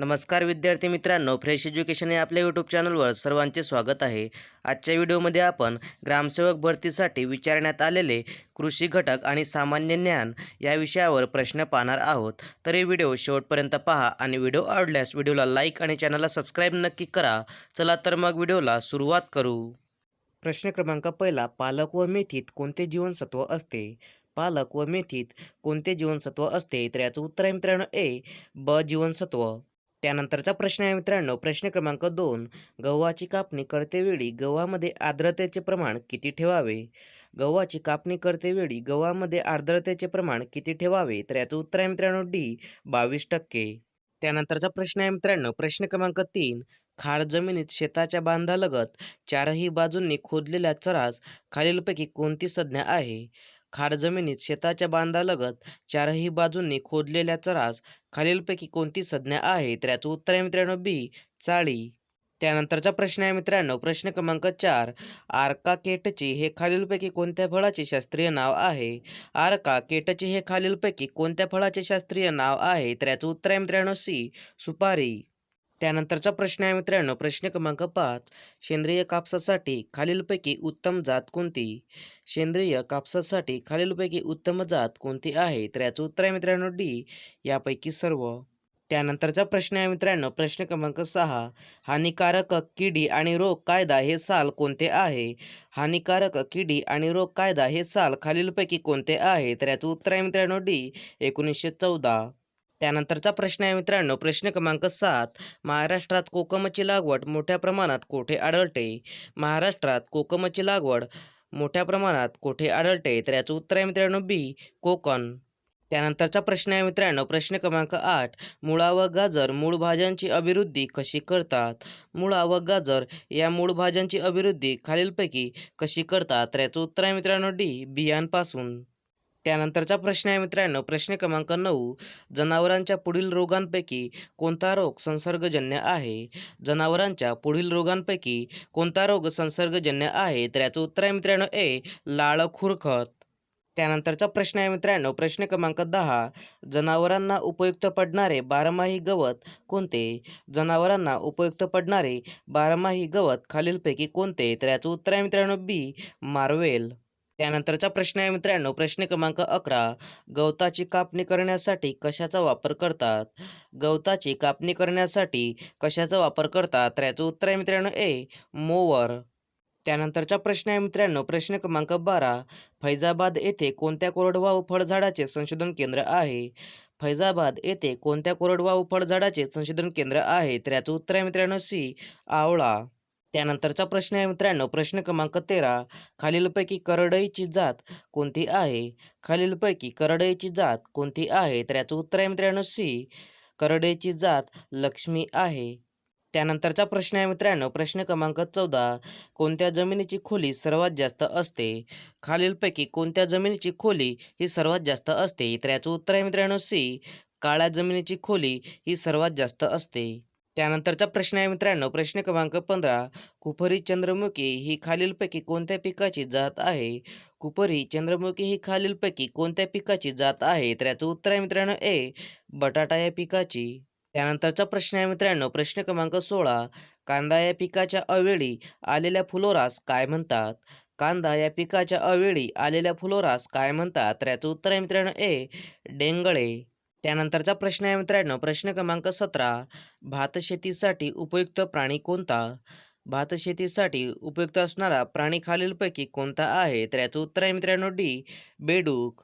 नमस्कार विद्यार्थी मित्रांनो, फ्रेश एज्युकेशन या आपल्या यूट्यूब चॅनलवर सर्वांचे स्वागत आहे. आजच्या व्हिडिओमध्ये आपण ग्रामसेवक भरतीसाठी विचारण्यात आलेले कृषी घटक आणि सामान्य ज्ञान या विषयावर प्रश्न पाहणार आहोत. तर हे व्हिडिओ शेवटपर्यंत पहा आणि व्हिडिओ आवडल्यास व्हिडिओला लाईक आणि चॅनलला सबस्क्राईब नक्की करा. चला तर मग व्हिडिओला सुरुवात करू. प्रश्न क्रमांक पहिला, पालक व मेथीत कोणते जीवनसत्व असते? पालक व मेथीत कोणते जीवनसत्व असते? तर याचं उत्तर आहे मित्रांनो ए, ब जीवनसत्व. त्यानंतरचा प्रश्न आहे मित्रांनो, प्रश्न क्रमांक 2, गव्हाची कापणी करतेवेळी गव्हामध्ये आर्द्रतेचे प्रमाण किती ठेवावे? गव्हाची कापणी करतेवेळी गव्हामध्ये आर्द्रतेचे प्रमाण किती ठेवावे? तर याचं उत्तर आहे मित्रांनो डी, 22%. त्यानंतरचा प्रश्न आहे मित्रांनो, प्रश्न क्रमांक 3, खार जमिनीत शेताच्या बांधालगत चारही बाजूंनी खोदलेल्या चरास खालीलपैकी कोणती संज्ञा आहे? खार जमिनीत शेताच्या बांधालगत चारही बाजूंनी खोदलेल्या चरास खालीलपैकी कोणती संज्ञा आहे? तर याचं उत्तर आहे मित्रांनो बी, चाळी. त्यानंतरचा प्रश्न आहे मित्रांनो, प्रश्न क्रमांक 4, आर्का केटची हे खालीलपैकी कोणत्या फळाचे शास्त्रीय नाव आहे? आर्का केटची हे खालीलपैकी कोणत्या फळाचे शास्त्रीय नाव आहे? तर याचं उत्तर आहे मित्रांनो सी, सुपारी. त्यानंतरचा प्रश्न आहे मित्रांनो, प्रश्न क्रमांक 5, सेंद्रिय कापसासाठी खालीलपैकी उत्तम जात कोणती? सेंद्रिय कापसासाठी खालीलपैकी उत्तम जात कोणती आहे? तर याचं उत्तर आहे मित्रांनो डी, यापैकी सर्व. त्यानंतरचा प्रश्न आहे मित्रांनो, प्रश्न क्रमांक 6, हानिकारक किडी आणि रोग कायदा हे साल कोणते आहे? हानिकारक किडी आणि रोग कायदा हे साल खालीलपैकी कोणते आहे? तर याचं उत्तर आहे मित्रांनो डी, 1914. त्यानंतरचा प्रश्न आहे मित्रांनो, प्रश्न क्रमांक 7, महाराष्ट्रात कोकमची लागवड मोठ्या प्रमाणात कोठे आढळते? महाराष्ट्रात कोकमची लागवड मोठ्या प्रमाणात कोठे आढळते? तर याचं उत्तर आहे मित्रांनो बी, कोकण. त्यानंतरचा प्रश्न आहे मित्रांनो, प्रश्न क्रमांक 8, मुळा व गाजर मूळ भाज्यांची अभिवृद्धी कशी करतात? मुळा व गाजर या मूळ भाज्यांची अभिवृद्धी खालीलपैकी कशी करतात? तर याचं उत्तर आहे मित्रांनो डी, बियांपासून. त्यानंतरचा प्रश्न आहे मित्रांनो, प्रश्न क्रमांक 9, जनावरांच्या पुढील रोगांपैकी कोणता रोग संसर्गजन्य आहे? जनावरांच्या पुढील रोगांपैकी कोणता रोग संसर्गजन्य आहे? तर याचं उत्तर आहे मित्रांनो ए, लाळ खुरकत. त्यानंतरचा प्रश्न आहे मित्रांनो, प्रश्न क्रमांक 10, जनावरांना उपयुक्त पडणारे बारमाही गवत कोणते? जनावरांना उपयुक्त पडणारे बारमाही गवत खालीलपैकी कोणते? तर याचं उत्तर आहे मित्रांनो बी, मार्वेल. त्यानंतरचा प्रश्न आहे मित्रांनो, प्रश्न क्रमांक 11, गवताची कापणी करण्यासाठी कशाचा वापर करतात? गवताची कापणी करण्यासाठी कशाचा वापर करतात? तर याचं उत्तर आहे मित्रांनो ए, मोवर. त्यानंतरचा प्रश्न आहे मित्रांनो, प्रश्न क्रमांक 12, फैजाबाद येथे कोणत्या कोरडवाहू फळझाडाचे संशोधन केंद्र आहे? फैजाबाद येथे कोणत्या कोरडवाहू फळझाडाचे संशोधन केंद्र आहे? तर याचं उत्तर आहे मित्रांनो सी, आवळा. त्यानंतरचा प्रश्न आहे मित्रांनो, प्रश्न क्रमांक 13, खालीलपैकी करडईची जात कोणती आहे? खालीलपैकी करडईची जात कोणती आहे? तर याचं उत्तर आहे मित्रांनो सी, करडईची जात लक्ष्मी आहे. त्यानंतरचा प्रश्न आहे मित्रांनो, प्रश्न क्रमांक 14, कोणत्या जमिनीची खोली सर्वात जास्त असते? खालीलपैकी कोणत्या जमिनीची खोली ही सर्वात जास्त असते? तर याचं उत्तर आहे मित्रांनो सी, काळ्या जमिनीची खोली ही सर्वात जास्त असते. त्यानंतरचा प्रश्न आहे मित्रांनो, प्रश्न क्रमांक 15, कुफरी चंद्रमुखी ही खालीलपैकी कोणत्या पिकाची जात आहे? कुफरी चंद्रमुखी ही खालीलपैकी कोणत्या पिकाची जात आहे? तर याचं उत्तर आहे मित्रांनो ए, बटाटा या पिकाची. त्यानंतरचा प्रश्न आहे मित्रांनो, प्रश्न क्रमांक 16, कांदा या पिकाच्या अवेळी आलेल्या फुलोरास काय म्हणतात? कांदा या पिकाच्या अवेळी आलेल्या फुलोरास काय म्हणतात? तर याचं उत्तर आहे मित्रांनो ए, डेंगळे. त्यानंतरचा प्रश्न आहे मित्रांनो, प्रश्न क्रमांक 17, भातशेतीसाठी उपयुक्त प्राणी कोणता? भातशेतीसाठी उपयुक्त असणारा प्राणी खालीलपैकी कोणता आहे? तर याचं उत्तर आहे मित्रांनो डी, बेडूक.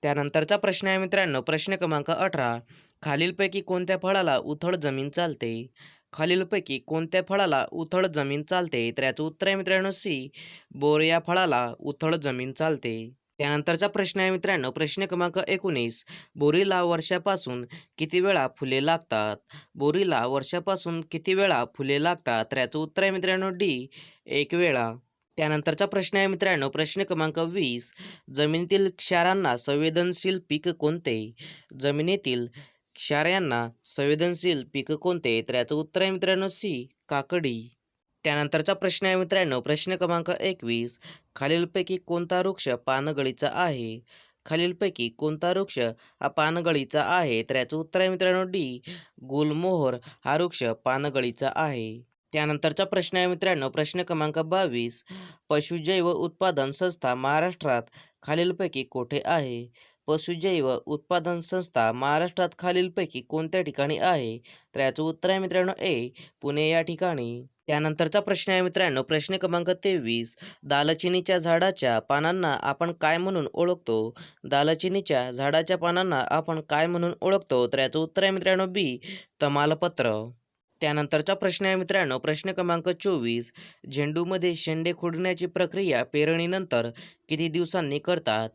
त्यानंतरचा प्रश्न आहे मित्रांनो, प्रश्न क्रमांक 18, खालीलपैकी कोणत्या फळाला उथळ जमीन चालते? खालीलपैकी कोणत्या फळाला उथळ जमीन चालते? तर याचं उत्तर आहे मित्रांनो सी, बोर या फळाला उथळ जमीन चालते. त्यानंतरचा प्रश्न आहे मित्रांनो, प्रश्न क्रमांक 19, बोरीला वर्षापासून किती वेळा फुले लागतात? बोरीला वर्षापासून किती वेळा फुले लागतात? तर याचं उत्तर आहे मित्रांनो डी, 1 वेळा. त्यानंतरचा प्रश्न आहे मित्रांनो, प्रश्न क्रमांक 20, जमिनीतील क्षारांना संवेदनशील पीक कोणते? जमिनीतील क्षारांना संवेदनशील पीक कोणते? तर याचं उत्तर आहे मित्रांनो सी, काकडी. त्यानंतरचा प्रश्न आहे मित्रांनो, प्रश्न क्रमांक 21, खालीलपैकी कोणता वृक्ष पानगळीचा आहे? खालीलपैकी कोणता वृक्ष हा पानगळीचा आहे? तर याचं उत्तर आहे मित्रांनो डी. गुलमोहर हा वृक्ष पानगळीचा आहे. त्यानंतरचा प्रश्न आहे मित्रांनो, प्रश्न क्रमांक 22. पशुजैव उत्पादन संस्था महाराष्ट्रात खालीलपैकी कोठे आहे? पशुजैव उत्पादन संस्था महाराष्ट्रात खालीलपैकी कोणत्या ठिकाणी आहे? तर याचं उत्तर आहे मित्रांनो ए. पुणे या ठिकाणी. त्यानंतरचा प्रश्न आहे मित्रांनो, प्रश्न क्रमांक 23. दालचिनीच्या झाडाच्या पानांना आपण काय म्हणून ओळखतो? दालचिनीच्या झाडाच्या पानांना आपण काय म्हणून ओळखतो? तर याचं उत्तर आहे मित्रांनो बी. तमालपत्र. त्यानंतरचा प्रश्न आहे मित्रांनो, प्रश्न क्रमांक 24. झेंडूमध्ये शेंडे खोडण्याची प्रक्रिया पेरणीनंतर किती दिवसांनी करतात?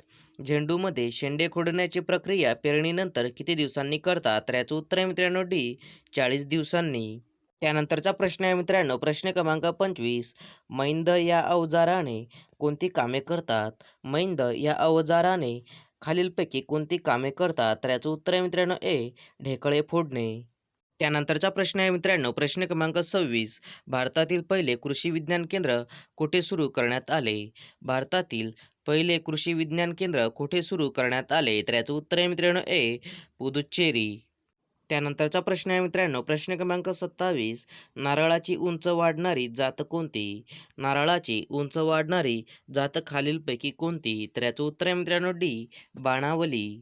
झेंडूमध्ये शेंडे खोडण्याची प्रक्रिया पेरणीनंतर किती दिवसांनी करतात? तर याचं उत्तर आहे मित्रांनो डी. 40 दिवसांनी. त्यानंतरचा प्रश्न आहे मित्रांनो, प्रश्न क्रमांक 25. मैंद या अवजाराने कोणती कामे करतात? मैंद या अवजाराने खालीलपैकी कोणती कामे करतात? तर याचं उत्तर आहे मित्रांनो ए. ढेकळे फोडणे. त्यानंतरचा प्रश्न आहे मित्रांनो, प्रश्न क्रमांक 26. भारतातील पहिले कृषी विज्ञान केंद्र कुठे सुरू करण्यात आले? भारतातील पहिले कृषी विज्ञान केंद्र कुठे सुरू करण्यात आले? तर याचं उत्तर आहे मित्रांनो ए. पुदुच्चेरी. त्यानंतरचा प्रश्न आहे मित्रांनो, प्रश्न क्रमांक 27. नारळाची उंच वाढणारी जात कोणती? नारळाची उंच वाढणारी जात खालीलपैकी कोणती? तर याचं उत्तर आहे मित्रांनो डी. बाणावली.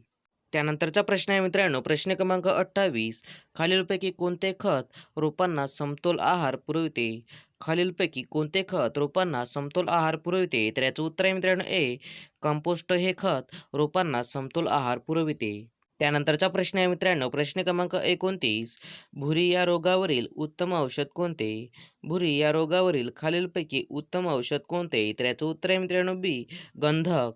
त्यानंतरचा प्रश्न आहे मित्रांनो, प्रश्न क्रमांक 28. खालीलपैकी कोणते खत रोपांना समतोल आहार पुरविते? खालीलपैकी कोणते खत रोपांना समतोल आहार पुरविते? तर याचं उत्तर आहे मित्रांनो ए. कंपोस्ट हे खत रोपांना समतोल आहार पुरविते. त्यानंतरचा प्रश्न आहे मित्रांनो, प्रश्न क्रमांक 29. भुरी या रोगावरील उत्तम औषध कोणते? भुरी या रोगावरील खालीलपैकी उत्तम औषध कोणते? तर याचं उत्तर आहे मित्रांनो बी. गंधक.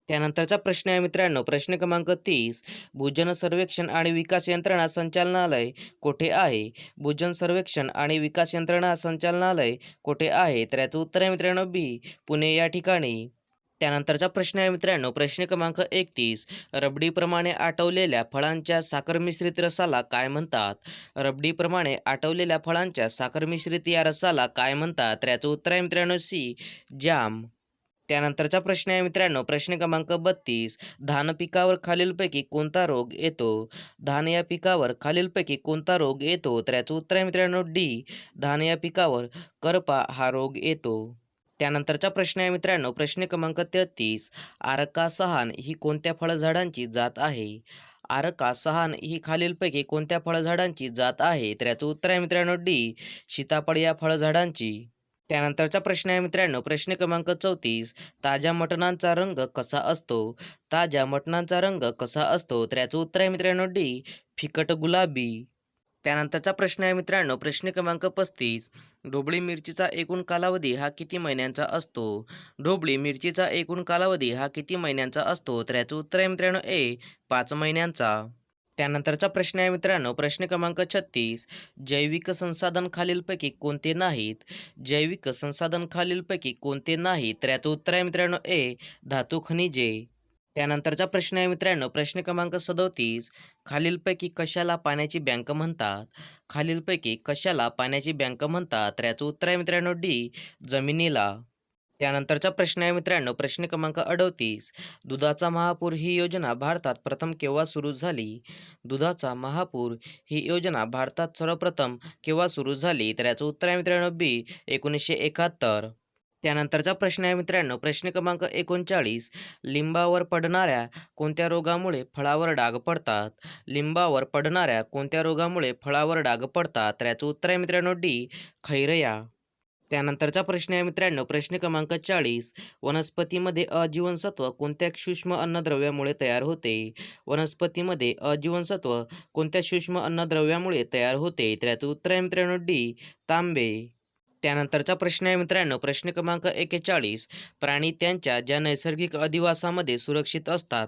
त्यानंतरचा प्रश्न आहे मित्रांनो, प्रश्न क्रमांक 30. भूजन सर्वेक्षण आणि विकास यंत्रणा संचालनालय कोठे आहे? भूजन सर्वेक्षण आणि विकास यंत्रणा संचालनालय कोठे आहे? तर याचं उत्तर आहे मित्रांनो बी. पुणे या ठिकाणी. त्यानंतरचा प्रश्न आहे मित्रांनो, प्रश्न क्रमांक 31. रबडीप्रमाणे आटवलेल्या फळांच्या साखर मिश्रित रसाला काय म्हणतात? रबडीप्रमाणे आटवलेल्या फळांच्या साखर मिश्रित या रसाला काय म्हणतात? तर याचं उत्तर आहे मित्रांनो सी. जाम. त्यानंतरचा प्रश्न आहे मित्रांनो, प्रश्न क्रमांक 32. धान पिकावर खालीलपैकी कोणता रोग येतो? धान या पिकावर खालीलपैकी कोणता रोग येतो? तर याचं उत्तर आहे मित्रांनो डी. धान या पिकावर करपा हा रोग येतो. त्यानंतरचा प्रश्न आहे मित्रांनो, प्रश्न क्रमांक 33. आरका सहान ही कोणत्या फळझाडांची जात आहे? आरका सहान ही खालीलपैकी कोणत्या फळझाडांची जात आहे? तर याचं उत्तर आहे मित्रांनो डी. सीताफळ या फळझाडांची. त्यानंतरचा प्रश्न आहे मित्रांनो, प्रश्न क्रमांक 34. ताज्या मटणांचा रंग कसा असतो? ताज्या मटणांचा रंग कसा असतो? तर याचं उत्तर आहे मित्रांनो डी. फिकट गुलाबी. त्यानंतरचा प्रश्न आहे मित्रांनो, प्रश्न क्रमांक 35. ढोबळी मिरचीचा एकूण कालावधी हा किती महिन्यांचा असतो? ढोबळी मिरचीचा एकूण कालावधी हा किती महिन्यांचा असतो? तर याचं उत्तर आहे मित्रांनो ए. 5 महिन्यांचा. त्यानंतरचा प्रश्न आहे मित्रांनो, प्रश्न क्रमांक 36. जैविक संसाधन खालीलपैकी कोणते नाहीत? जैविक संसाधन खालीलपैकी कोणते नाहीत? तर याचं उत्तर आहे मित्रांनो ए. धातू खनिजे. त्यानंतरचा प्रश्न आहे मित्रांनो, प्रश्न क्रमांक 37. खालीलपैकी कशाला पाण्याची बँक म्हणतात? खालीलपैकी कशाला पाण्याची बँक म्हणतात? तर याचं उत्तर आहे मित्रांनो डी. जमिनीला. त्यानंतरचा प्रश्न आहे मित्रांनो, प्रश्न क्रमांक 38. दुधाचा महापूर ही योजना भारतात प्रथम केव्हा सुरू झाली? दुधाचा महापूर ही योजना भारतात सर्वप्रथम केव्हा सुरू झाली? तर याचं उत्तर आहे मित्रांनो बी. 1971. त्यानंतरचा प्रश्न आहे मित्रांनो, प्रश्न क्रमांक 39. लिंबावर पडणाऱ्या कोणत्या रोगामुळे फळावर डाग पडतात? लिंबावर पडणाऱ्या कोणत्या रोगामुळे फळावर डाग पडतात? तर याचं उत्तर आहे मित्रांनो डी. खैरया. त्यानंतरचा प्रश्न आहे मित्रांनो, प्रश्न क्रमांक 40. वनस्पतीमध्ये अजीवनसत्व कोणत्या सूक्ष्म अन्नद्रव्यामुळे तयार होते? वनस्पतीमध्ये अजीवनसत्व कोणत्या सूक्ष्म अन्नद्रव्यामुळे तयार होते? तर याचं उत्तर आहे मित्रांनो डी. तांबे. त्यानंतरचा प्रश्न आहे मित्रांनो, प्रश्न क्रमांक 41. प्राणी त्यांच्या ज्या नैसर्गिक अधिवासामध्ये सुरक्षित असतात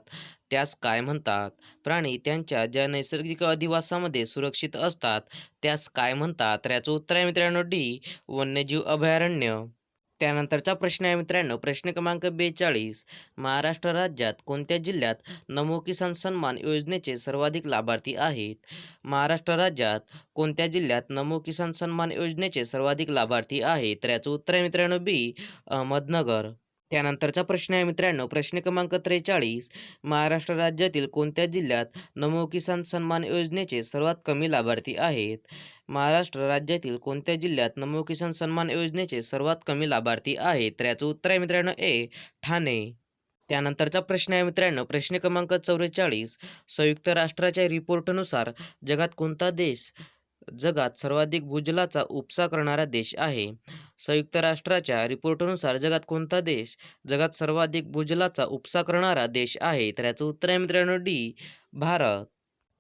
त्यास काय म्हणतात? प्राणी त्यांच्या ज्या नैसर्गिक अधिवासामध्ये सुरक्षित असतात त्यास काय म्हणतात? तर याचं उत्तर आहे मित्रांनो डी. वन्यजीव अभयारण्य. त्यानंतरचा प्रश्न आहे मित्रांनो, प्रश्न क्रमांक 42. महाराष्ट्र राज्यात कोणत्या जिल्ह्यात नमो किसान सन्मान योजनेचे सर्वाधिक लाभार्थी आहेत? महाराष्ट्र राज्यात कोणत्या जिल्ह्यात नमो किसान सन्मान योजनेचे सर्वाधिक लाभार्थी आहेत? तर याचं उत्तर आहे मित्रांनो बी. अहमदनगर. त्यानंतरचा प्रश्न आहे मित्रांनो, प्रश्न क्रमांक 43. महाराष्ट्र राज्यातील कोणत्या जिल्ह्यात नमो किसान सन्मान योजनेचे सर्वात कमी लाभार्थी आहेत? महाराष्ट्र राज्यातील कोणत्या जिल्ह्यात नमो किसान सन्मान योजनेचे सर्वात कमी लाभार्थी आहेत? तर याचं उत्तर आहे मित्रांनो ए, ठाणे. त्यानंतरचा प्रश्न आहे मित्रांनो, प्रश्न क्रमांक 44. संयुक्त राष्ट्राच्या रिपोर्टनुसार जगात कोणता देश जगात सर्वाधिक भूजलाचा उपसा करणारा देश आहे? संयुक्त राष्ट्राच्या रिपोर्टनुसार जगात कोणता देश जगात सर्वाधिक भूजलाचा उपसा करणारा देश आहे? तर याचं उत्तर आहे मित्रांनो डी, भारत.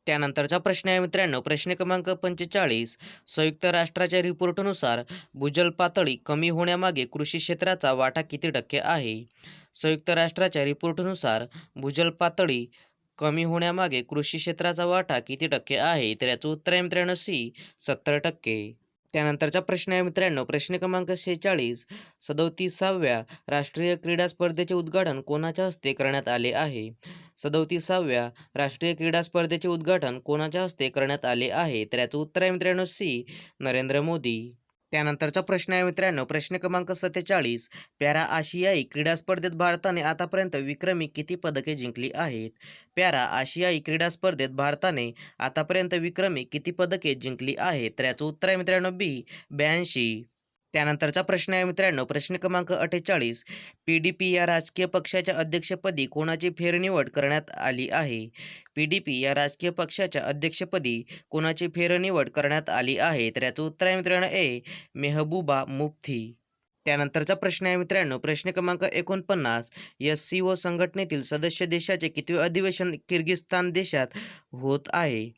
त्यानंतरचा प्रश्न आहे मित्रांनो, प्रश्न क्रमांक 45. संयुक्त राष्ट्राच्या रिपोर्टनुसार भूजल पातळी कमी होण्यामागे कृषी क्षेत्राचा वाटा किती टक्के आहे? संयुक्त राष्ट्राच्या रिपोर्टनुसार भूजल पातळी कमी होण्यामागे कृषी क्षेत्राचा वाटा किती टक्के आहे? तर याचं उत्तर आहे मित्रांनो सी, 70%. त्यानंतरचा प्रश्न आहे मित्रांनो, प्रश्न क्रमांक 46. 37व्या राष्ट्रीय क्रीडा स्पर्धेचे उद्घाटन कोणाच्या हस्ते करण्यात आले आहे? 37व्या राष्ट्रीय क्रीडा स्पर्धेचे उद्घाटन कोणाच्या हस्ते करण्यात आले आहे? तर याचं उत्तर आहे मित्रांनो सी, नरेंद्र मोदी. त्यानंतरचा प्रश्न आहे मित्रांनो, प्रश्न क्रमांक 47. पॅरा आशियाई क्रीडा स्पर्धेत भारताने आतापर्यंत विक्रमी किती पदके जिंकली आहेत? पॅरा आशियाई क्रीडा स्पर्धेत भारताने आतापर्यंत विक्रमी किती पदके जिंकली आहेत? तर याचं उत्तर आहे मित्रांनो बी, 82. त्यानंतरचा प्रश्न आहे मित्रांनो, प्रश्न क्रमांक 48. PDP या राजकीय पक्षाच्या अध्यक्षपदी कोणाची फेरनिवड करण्यात आली आहे? PDP या राजकीय पक्षाच्या अध्यक्षपदी कोणाची फेरनिवड करण्यात आली आहे? तर याचं उत्तर आहे मित्रांनो ए, मेहबूबा मुफ्ती. त्यानंतरचा प्रश्न आहे मित्रांनो, प्रश्न क्रमांक 49. SCO संघटनेतील सदस्य देशाचे कितवे अधिवेशन किर्गिस्तान देशात होत आहे?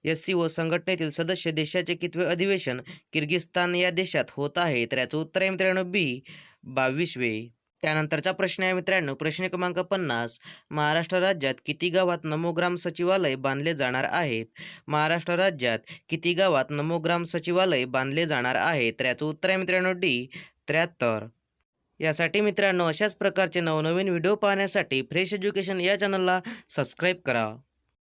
SCO संघटनेतील सदस्य देशाचे कितवे अधिवेशन किर्गिस्तान या देशात होत आहे? तर याचं उत्तर आहे मित्रांनो बी, 22वे. त्यानंतरचा प्रश्न आहे मित्रांनो, प्रश्न क्रमांक 50. महाराष्ट्र राज्यात किती गावात नमोग्राम सचिवालय बांधले जाणार आहेत? महाराष्ट्र राज्यात किती गावात नमोग्राम सचिवालय बांधले जाणार आहे? तर याचं उत्तर आहे मित्रांनो डी, 73. यासाठी मित्रांनो अशाच प्रकारचे नवनवीन व्हिडिओ पाहण्यासाठी फ्रेश एज्युकेशन या चॅनलला सबस्क्राईब करा.